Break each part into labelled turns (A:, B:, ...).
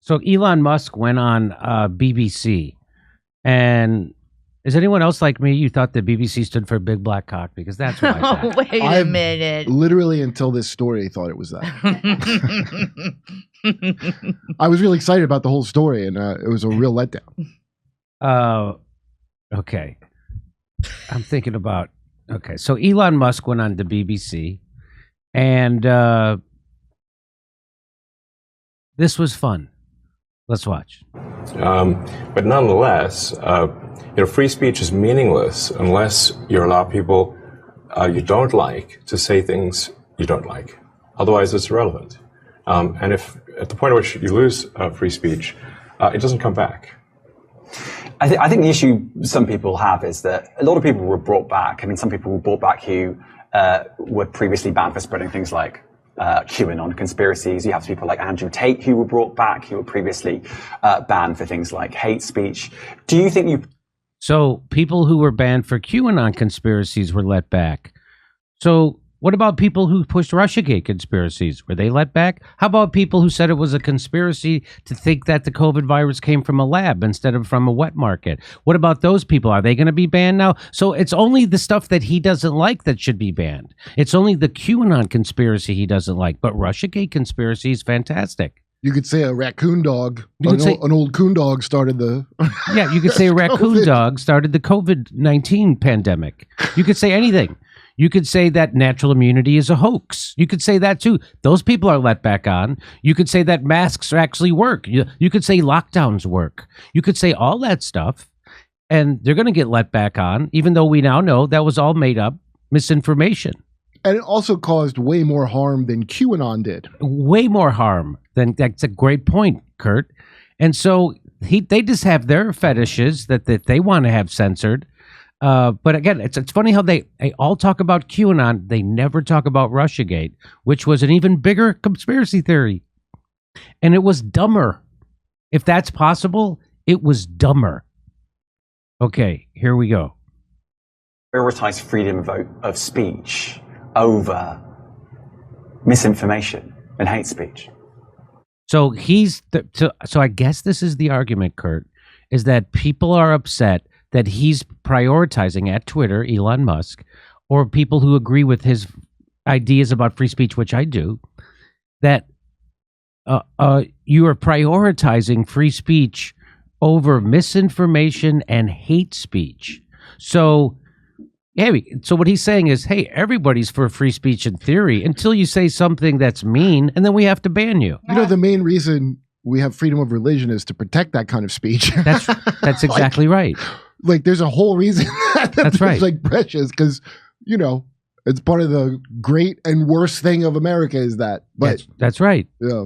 A: So Elon Musk went on BBC, and is anyone else like me? You thought the BBC stood for Big Black Cock, because that's what I thought.
B: Wait a minute.
C: Literally until this story, thought it was that. I was really excited about the whole story, and it was a real letdown.
A: Okay. I'm thinking about. Okay, so Elon Musk went on the BBC, and this was fun. Let's watch.
D: But nonetheless, free speech is meaningless unless you allow people you don't like to say things you don't like. Otherwise, it's irrelevant. And if at the point at which you lose free speech, it doesn't come back.
E: I think the issue some people have is that a lot of people were brought back. I mean, some people were brought back who were previously banned for spreading things like QAnon conspiracies. You have people like Andrew Tate who were brought back, who were previously banned for things like hate speech. Do you think
A: So people who were banned for QAnon conspiracies were let back. So what about people who pushed Russiagate conspiracies? Were they let back? How about people who said it was a conspiracy to think that the COVID virus came from a lab instead of from a wet market? What about those people? Are they going to be banned now? So it's only the stuff that he doesn't like that should be banned. It's only the QAnon conspiracy he doesn't like. But Russiagate conspiracy is fantastic.
C: You could say a raccoon dog, an old coon dog started the...
A: Yeah, you could say a raccoon dog started the COVID-19 pandemic. You could say anything. You could say that natural immunity is a hoax. You could say that too. Those people are let back on. You could say that masks actually work. You could say lockdowns work. You could say all that stuff, and they're going to get let back on, even though we now know that was all made up misinformation.
C: And it also caused way more harm than QAnon did.
A: Way more harm than. That's a great point, Kurt. And so they just have their fetishes that they want to have censored. But again, it's funny how they all talk about QAnon. They never talk about Russiagate, which was an even bigger conspiracy theory. And it was dumber. If that's possible, it was dumber. Okay, here we go.
E: prioritize freedom of speech over misinformation and hate speech?
A: So so I guess this is the argument, Kurt, is that people are upset that he's prioritizing at Twitter, Elon Musk, or people who agree with his ideas about free speech, which I do, that you are prioritizing free speech over misinformation and hate speech. So what he's saying is, hey, everybody's for free speech in theory until you say something that's mean, and then we have to ban you.
C: You know, the main reason we have freedom of religion is to protect that kind of speech.
A: That's exactly right.
C: Like, there's a whole reason
A: that's right.
C: Like precious, because, you know, it's part of the great and worst thing of America is that. But
A: that's right.
C: Yeah.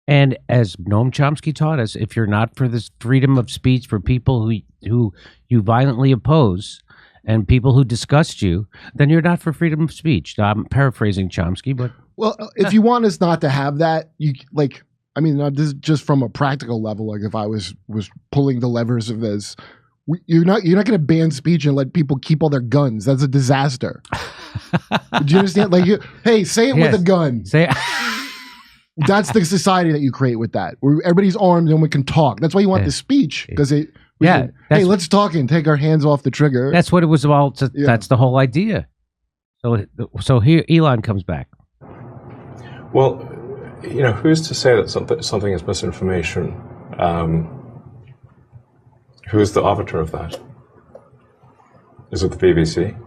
A: And as Noam Chomsky taught us, if you're not for this freedom of speech for people who you violently oppose and people who disgust you, then you're not for freedom of speech. Now, I'm paraphrasing Chomsky, but
C: if you want us not to have that, this is just from a practical level. Like, if I was pulling the levers of this, you're not going to ban speech and let people keep all their guns. That's a disaster. Do you understand? Like, hey, say it with a gun. That's the society that you create with that, where everybody's armed and we can talk. That's why you want the speech, because hey, let's talk and take our hands off the trigger. That's what it was about. That's the whole idea. So here Elon comes back.
D: Well, who's to say that something is misinformation? Who is the arbiter of that? Is it the BBC?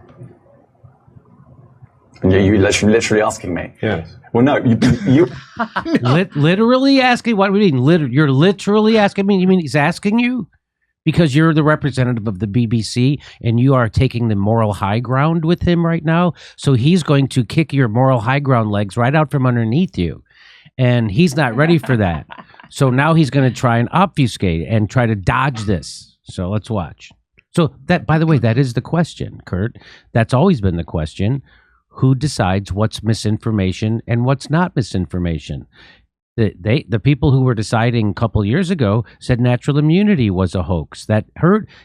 E: You're literally asking me?
D: Yes.
E: Well, no, you
A: literally asking? What do you mean? You're literally asking me? You mean he's asking you? Because you're the representative of the BBC and you are taking the moral high ground with him right now. So he's going to kick your moral high ground legs right out from underneath you. And he's not ready for that. So now he's going to try and obfuscate and try to dodge this. So let's watch. So that, by the way, that is the question, Kurt. That's always been the question. Who decides what's misinformation and what's not misinformation? The people who were deciding a couple years ago said natural immunity was a hoax.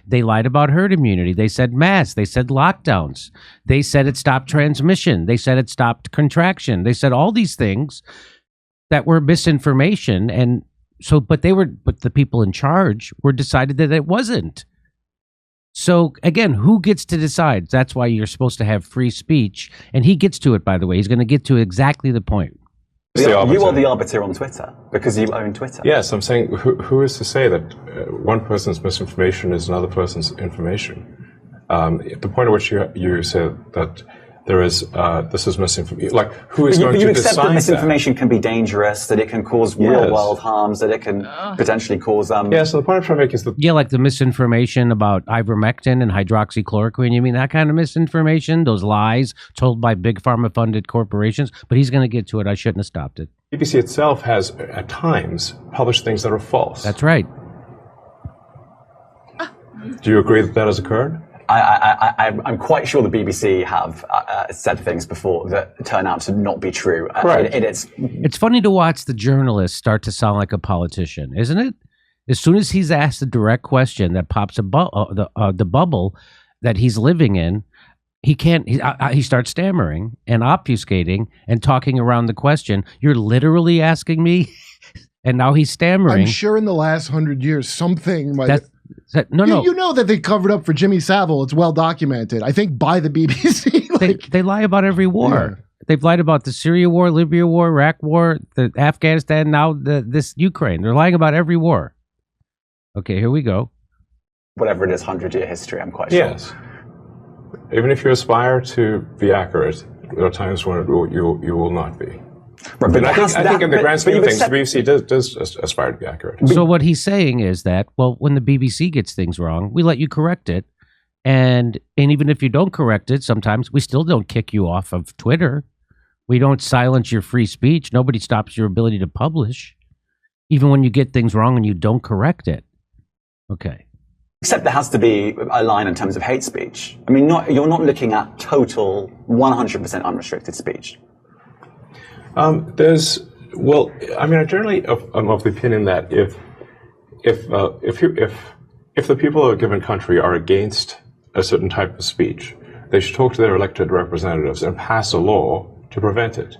A: They lied about herd immunity. They said masks. They said lockdowns. They said it stopped transmission. They said it stopped contraction. They said all these things that were misinformation, and but the people in charge were decided that it wasn't. So again, who gets to decide? That's why you're supposed to have free speech. And he gets to it, by the way. He's going to get to exactly the point.
E: You are the arbiter on Twitter because you own Twitter.
D: Yes, I'm saying who is to say that one person's misinformation is another person's information? The point at which you said that there is this is misinformation. Like, who is going to decide that?
E: You accept that misinformation can be dangerous, that it can cause real-world harms, that it can potentially cause.
D: Yeah. So the point I'm trying to make is that
A: like the misinformation about ivermectin and hydroxychloroquine. You mean that kind of misinformation? Those lies told by big pharma-funded corporations? But he's going to get to it. I shouldn't have stopped it.
D: BBC itself has, at times, published things that are false.
A: That's right.
D: Do you agree that that has occurred?
E: I'm quite sure the BBC have said things before that turn out to not be true.
D: Correct.
A: It's funny to watch the journalist start to sound like a politician, isn't it? As soon as he's asked a direct question that pops the bubble that he's living in, he starts stammering and obfuscating and talking around the question. You're literally asking me, and now he's stammering.
C: I'm sure in the last 100 years, something might.
A: No.
C: You know that they covered up for Jimmy Savile. It's well documented. I think by the BBC.
A: They lie about every war.
C: Yeah.
A: They've lied about the Syria war, Libya war, Iraq war, the Afghanistan, now this Ukraine. They're lying about every war. Okay, here we go.
E: Whatever it is, 100-year history, I'm quite sure.
D: Yes. Even if you aspire to be accurate, there are times when you will not be.
E: Right, but
D: I think in the grand scheme of things, the BBC does aspire to be accurate.
A: So what he's saying is that, well, when the BBC gets things wrong, we let you correct it. And even if you don't correct it, sometimes we still don't kick you off of Twitter. We don't silence your free speech. Nobody stops your ability to publish, even when you get things wrong and you don't correct it. Okay.
E: Except there has to be a line in terms of hate speech. I mean, you're not looking at total 100% unrestricted speech.
D: I generally am of the opinion that if the people of a given country are against a certain type of speech, they should talk to their elected representatives and pass a law to prevent it.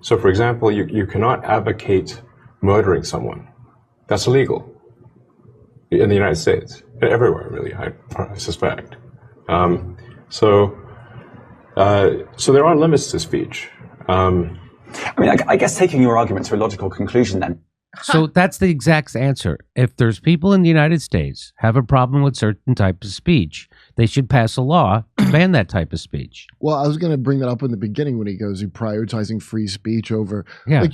D: So, for example, you cannot advocate murdering someone. That's illegal in the United States, everywhere, really, I suspect. So there are limits to speech.
E: I guess taking your argument to a logical conclusion then.
A: So that's the exact answer. If there's people in the United States have a problem with certain type of speech, they should pass a law to ban that type of speech.
C: Well, I was going to bring that up in the beginning when he goes, you're prioritizing free speech over.
A: Yeah.
C: Like,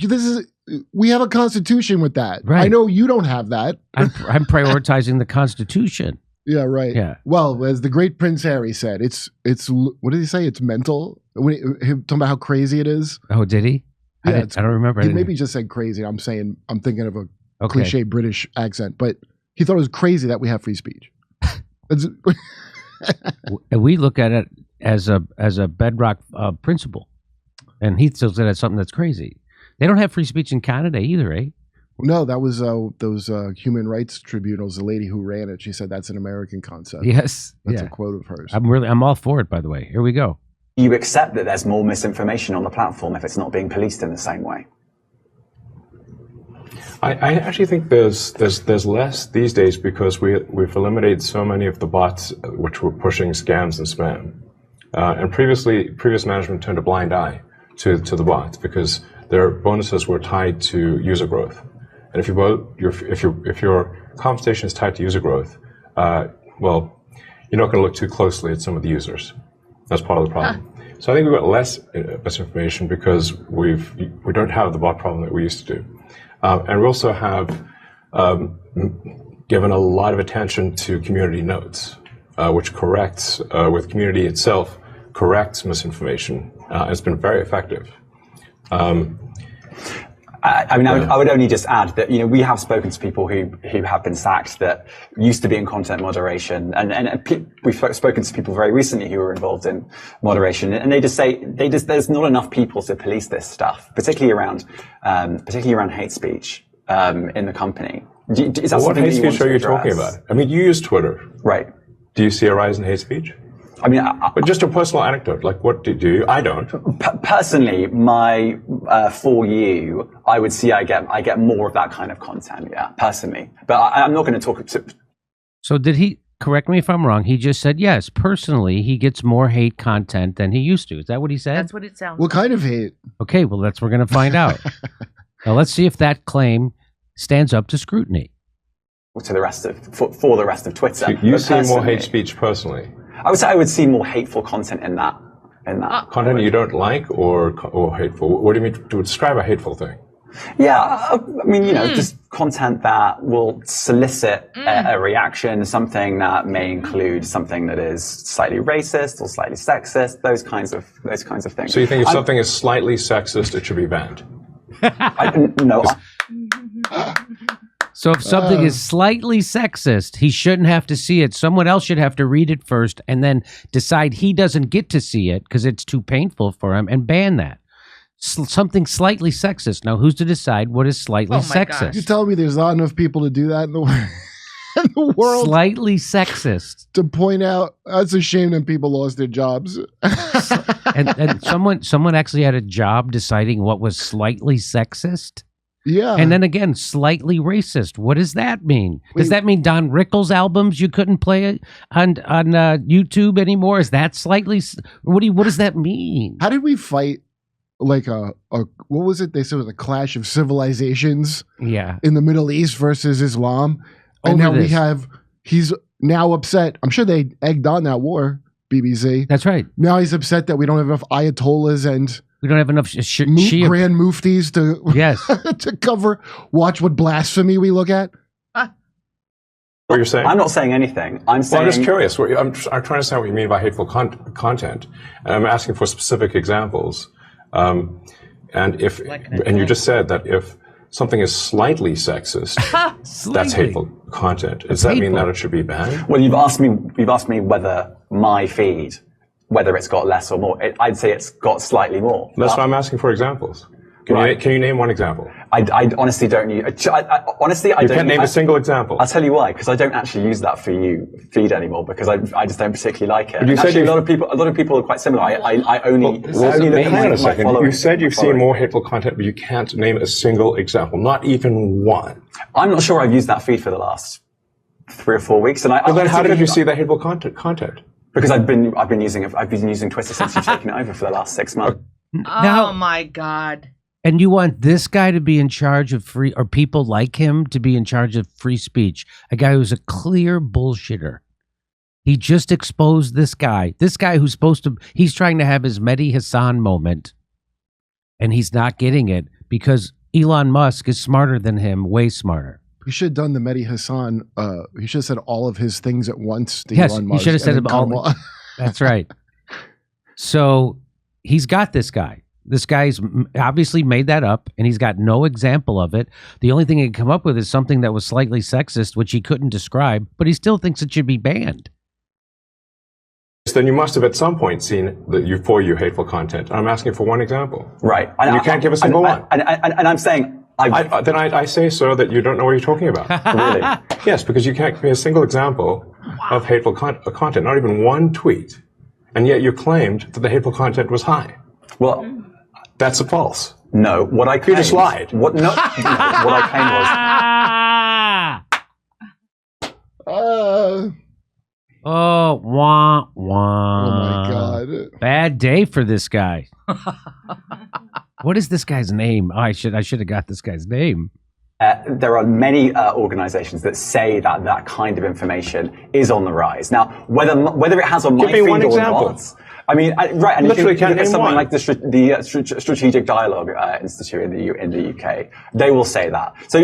C: we have a constitution with that.
A: Right.
C: I know you don't have that.
A: I'm prioritizing the Constitution.
C: Yeah, right.
A: Yeah.
C: Well, as the great Prince Harry said, it's what did he say? It's mental. Him talking about how crazy it is.
A: Oh, did he?
C: Yeah,
A: I don't remember.
C: He maybe just said crazy. I'm thinking of a cliche British accent, but he thought it was crazy that we have free speech.
A: We look at it as a bedrock principle, and he still said it's something that's crazy. They don't have free speech in Canada either, eh?
C: No, that was those human rights tribunals. The lady who ran it, she said that's an American concept.
A: Yes,
C: that's a quote of hers.
A: I'm all for it. By the way, here we go.
E: You accept that there's more misinformation on the platform if it's not being policed in the same way.
D: I actually think there's less these days because we've eliminated so many of the bots which were pushing scams and spam. And previous management turned a blind eye to the bots because their bonuses were tied to user growth. And if your compensation is tied to user growth, well, you're not going to look too closely at some of the users. That's part of the problem. So I think we've got less misinformation because we don't have the bot problem that we used to do. And we also have given a lot of attention to community notes, which corrects, with community itself, corrects misinformation. It's been very effective.
E: I would only just add that, we have spoken to people who have been sacked that used to be in content moderation, and we've spoken to people very recently who were involved in moderation, and they just say there's not enough people to police this stuff, particularly around hate speech in the company.
D: What hate speech are you talking about? I mean, you use Twitter,
E: right?
D: Do you see a rise in hate speech?
E: I mean,
D: But just a personal anecdote, like what do you? I don't.
E: Personally, my For You, I would see I get more of that kind of content, yeah, personally. But I'm not going to talk to...
A: So did he, correct me if I'm wrong, he just said, yes, personally, he gets more hate content than he used to. Is that what he said?
B: That's what it sounds
C: What kind of hate?
A: Okay, well, we're going to find out. Now, let's see if that claim stands up to scrutiny.
E: To the rest of, for the rest of Twitter.
D: So you
E: But
D: see more
E: personally,
D: hate speech personally.
E: I would say I would see more hateful content in that.
D: Content you don't like or hateful? What do you mean to describe a hateful thing?
E: Yeah, I mean, just content that will solicit a reaction, something that may include something that is slightly racist or slightly sexist, those kinds of things.
D: So you think if something is slightly sexist, it should be banned?
E: No.
A: So if something is slightly sexist, he shouldn't have to see it. Someone else should have to read it first and then decide he doesn't get to see it because it's too painful for him and ban that. Something slightly sexist. Now, who's to decide what is slightly sexist?
C: You tell me there's not enough people to do that in the world.
A: Slightly sexist.
C: To point out, that's a shame that people lost their jobs.
A: and someone actually had a job deciding what was slightly sexist.
C: Yeah.
A: And then again, slightly racist. What does that mean? Does that mean Don Rickles albums you couldn't play on YouTube anymore? Is that slightly? What does that mean?
C: How did we fight like a what was it? They said it was a clash of civilizations.
A: Yeah.
C: In the Middle East versus Islam, and now he's now upset. I'm sure they egged on that war. BBC.
A: That's right.
C: Now he's upset that we don't have enough ayatollahs and
A: we don't have enough Shia
C: grand muftis to to watch what blasphemy we look at.
D: What you're saying?
E: I'm not saying anything. I'm saying.
D: Well, I'm just curious. I'm trying to understand what you mean by hateful content, and I'm asking for specific examples. And you just said that if something is slightly sexist, that's hateful content. Does that mean that it should be banned?
E: Well, you've asked me whether my feed, whether it's got less or more. I'd say it's got slightly more.
D: That's why I'm asking for examples. Can you name one example?
E: I honestly don't use. Honestly, I
D: you
E: don't.
D: Can't name a single example.
E: I'll tell you why. Because I don't actually use that For You feed anymore. Because I just don't particularly like it.
D: But you said
E: actually, a lot of people are quite similar. I only look
D: at my following. You said you've seen
E: following.
D: more hateful content, but you can't name a single example, not even one.
E: I'm not sure I've used that feed for the last 3 or 4 weeks. And
D: then how did you see the hateful content?
E: Because I've been using Twitter since you've taken it over for the last 6 months.
B: Oh my God.
A: And you want this guy to be in charge of free, or people like him to be in charge of free speech? A guy who's a clear bullshitter. He just exposed this guy who's he's trying to have his Mehdi Hassan moment. And he's not getting it because Elon Musk is smarter than him, way smarter.
C: He should have done the Mehdi Hassan. He should have said all of his things at once to
A: Yes,
C: Elon
A: he
C: Musk.
A: should have said all. That's right. So he's got this guy. This guy's obviously made that up, and he's got no example of it. The only thing he can come up with is something that was slightly sexist, which he couldn't describe, but he still thinks it should be banned.
D: Then you must have at some point seen the For You hateful content. I'm asking for one example.
E: Right.
D: And you can't give a single one.
E: And I'm saying...
D: I say, sir, that you don't know what you're talking about.
E: Really?
D: Yes, because you can't give me a single example of hateful content, not even one tweet. And yet you claimed that the hateful content was high.
E: Well...
D: That's a false.
E: No, what I claimed...
D: You just lied.
E: What I claimed was...
A: Oh, wah, wah.
C: Oh my God.
A: Bad day for this guy. What is this guy's name? Oh, I should have got this guy's name.
E: There are many organizations that say that kind of information is on the rise. Now, whether it has on my feed or not... I mean, right, and
D: literally
E: if you look at something
D: one.
E: like the Strategic Dialogue Institute in the UK, they will say that. So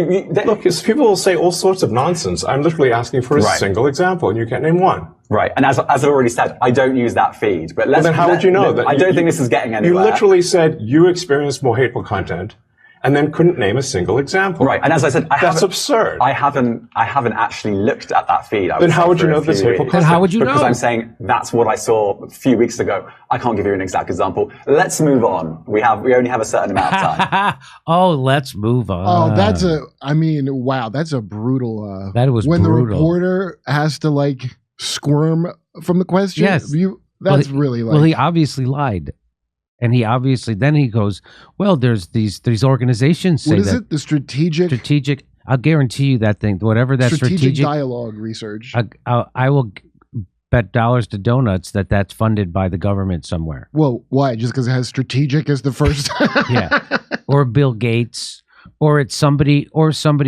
D: look, people will say all sorts of nonsense. I'm literally asking for a single example, and you can't name one.
E: Right, and as I've already said, I don't use that feed. But
D: then how would you know that?
E: I don't think this is getting anywhere.
D: You literally said you experienced more hateful content, and then couldn't name a single example.
E: Right, and as I said,
D: that's absurd.
E: I haven't actually looked at that feed.
D: Then how would you know this hateful content?
A: Then how would you know?
E: Because I'm saying that's what I saw a few weeks ago. I can't give you an exact example. Let's move on. We only have a certain amount of time.
A: Oh, let's move on.
C: Oh, wow, that's a brutal.
A: That was
C: when
A: brutal.
C: The reporter has to squirm from the question.
A: Yes.
C: That's really like.
A: Well, he obviously lied. And then he goes, well, there's these organizations say
C: what is
A: that
C: it? The strategic
A: I'll guarantee you that thing, whatever that strategic
C: dialogue research.
A: I will bet dollars to donuts that that's funded by the government somewhere.
C: Well, why? Just because it has strategic as the first?
A: Yeah. Or Bill Gates. Or it's somebody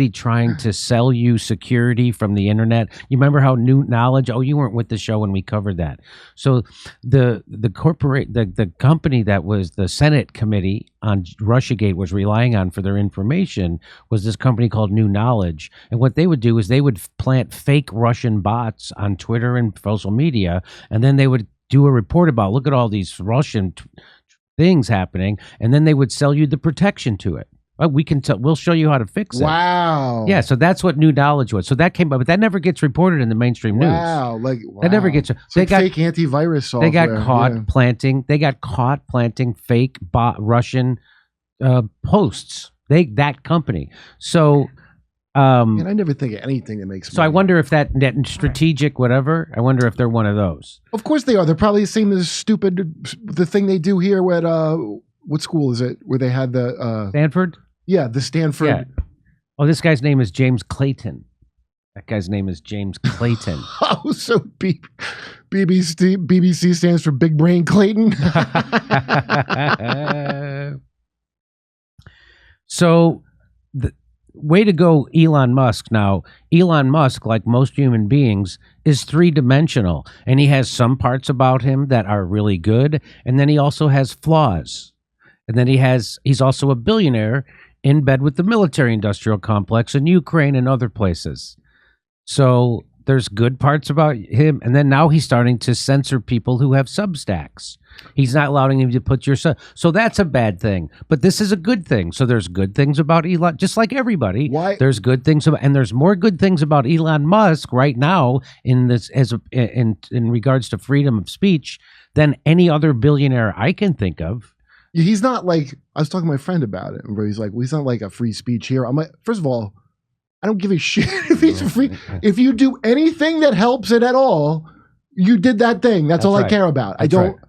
A: trying to sell you security from the internet. You remember how New Knowledge? Oh, you weren't with the show when we covered that. So the company that was the Senate committee on Russiagate was relying on for their information was this company called New Knowledge. And what they would do is they would plant fake Russian bots on Twitter and social media, and then they would do a report about, look at all these Russian things happening, and then they would sell you the protection to it. We'll show you how to fix it.
C: Wow.
A: Yeah, so that's what New Knowledge was. So that came up, but that never gets reported in the mainstream news.
C: Wow.
A: That never gets.
C: They got fake antivirus software.
A: They got caught planting. They got caught planting fake Russian posts. That company. So.
C: And I never think of anything that makes.
A: So money. I wonder if that strategic whatever. I wonder if they're one of those.
C: Of course they are. They're probably the same as the thing they do here at what school is it where they had the
A: Stanford.
C: Yeah, the Stanford.
A: Yeah. Oh, this guy's name is James Clayton. That guy's name is James Clayton.
C: Oh, so BBC stands for Big Brain Clayton.
A: So, way to go, Elon Musk. Now, Elon Musk, like most human beings, is three-dimensional, and he has some parts about him that are really good, and then he also has flaws. And then he's also a billionaire in bed with the military-industrial complex in Ukraine and other places. So there's good parts about him, and then now he's starting to censor people who have Substacks. He's not allowing him to put your so that's a bad thing. But this is a good thing. So there's good things about Elon, just like everybody.
C: Why?
A: There's good things about, and there's more good things about Elon Musk right now in this in regards to freedom of speech than any other billionaire I can think of.
C: He's not like, I was talking to my friend about it, where he's like, well, he's not like a free speech hero. I'm like, first of all, I don't give a shit if he's free. If you do anything that helps it at all, you did that thing. That's all right. I care about. I don't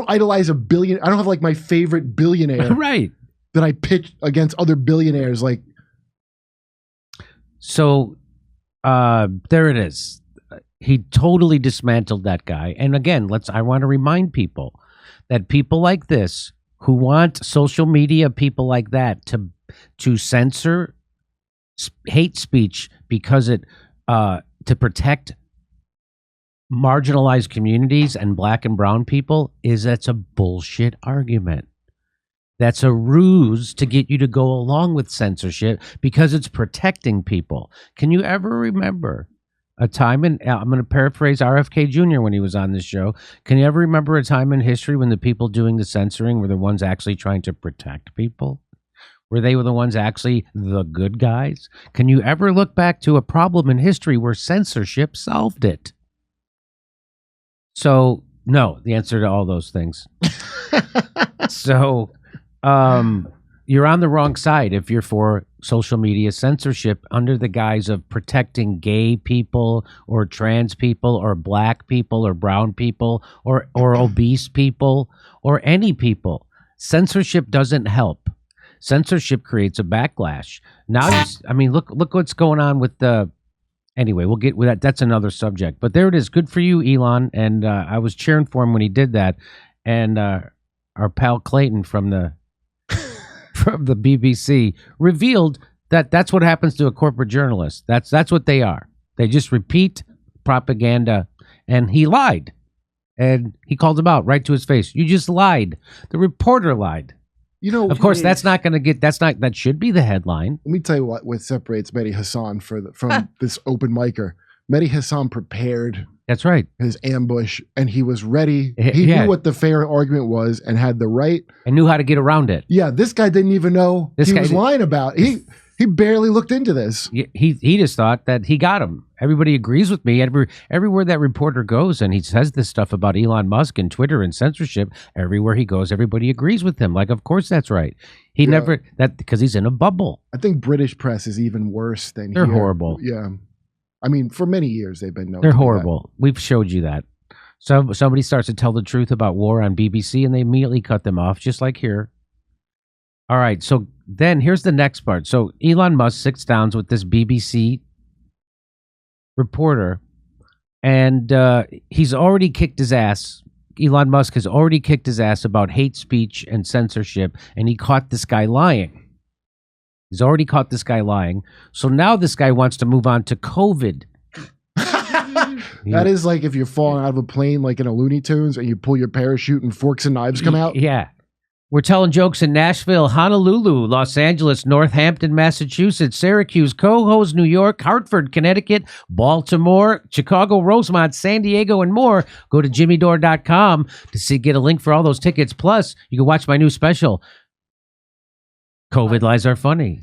C: idolize a billion. I don't have like my favorite billionaire
A: right
C: that I pitch against other billionaires. Like,
A: so there it is. He totally dismantled that guy. And again, I want to remind people that people like this who want social media people like that to censor hate speech because it to protect marginalized communities and black and brown people that's a bullshit argument. That's a ruse to get you to go along with censorship because it's protecting people. Can you ever remember a time I'm going to paraphrase RFK Jr. when he was on this show. Can you ever remember a time in history when the people doing the censoring were the ones actually trying to protect people? Were they the ones actually the good guys? Can you ever look back to a problem in history where censorship solved it? So, no, the answer to all those things. So, you're on the wrong side if you're for social media censorship under the guise of protecting gay people or trans people or black people or brown people or obese people or any people. Censorship doesn't help. Censorship creates a backlash. Now, look what's going on with the. Anyway, we'll get with that. That's another subject. But there it is. Good for you, Elon. And I was cheering for him when he did that. And our pal Clayton from the BBC revealed that that's what happens to a corporate journalist. That's what they are. They just repeat propaganda. And he lied. And he called him out right to his face. You just lied. The reporter lied.
C: You know,
A: of course, that should be the headline.
C: Let me tell you what separates Mehdi Hassan from this open micer. Mehdi Hassan prepared.
A: That's right.
C: His ambush, and he was ready. He knew what the fair argument was and had the right.
A: And knew how to get around it.
C: Yeah, this guy didn't even know he was lying about. He barely looked into this.
A: He just thought that he got him. Everybody agrees with me. Everywhere that reporter goes and he says this stuff about Elon Musk and Twitter and censorship, everywhere he goes, everybody agrees with him. Like, of course that's right. Because he's in a bubble.
C: I think British press is even worse than
A: They're
C: here.
A: horrible.
C: Yeah. I mean, for many years they've been known.
A: They're horrible. We've showed you that. So somebody starts to tell the truth about war on BBC, and they immediately cut them off, just like here. All right, so then here's the next part. So Elon Musk sits down with this BBC reporter, and he's already kicked his ass. Elon Musk has already kicked his ass about hate speech and censorship, and he caught this guy lying. He's already caught this guy lying. So now this guy wants to move on to COVID.
C: That is like if you're falling out of a plane like in a Looney Tunes and you pull your parachute and forks and knives come out.
A: Yeah. We're telling jokes in Nashville, Honolulu, Los Angeles, Northampton, Massachusetts, Syracuse, Cohoes, New York, Hartford, Connecticut, Baltimore, Chicago, Rosemont, San Diego, and more. Go to jimmydore.com to get a link for all those tickets. Plus, you can watch my new special, COVID Lies Are Funny.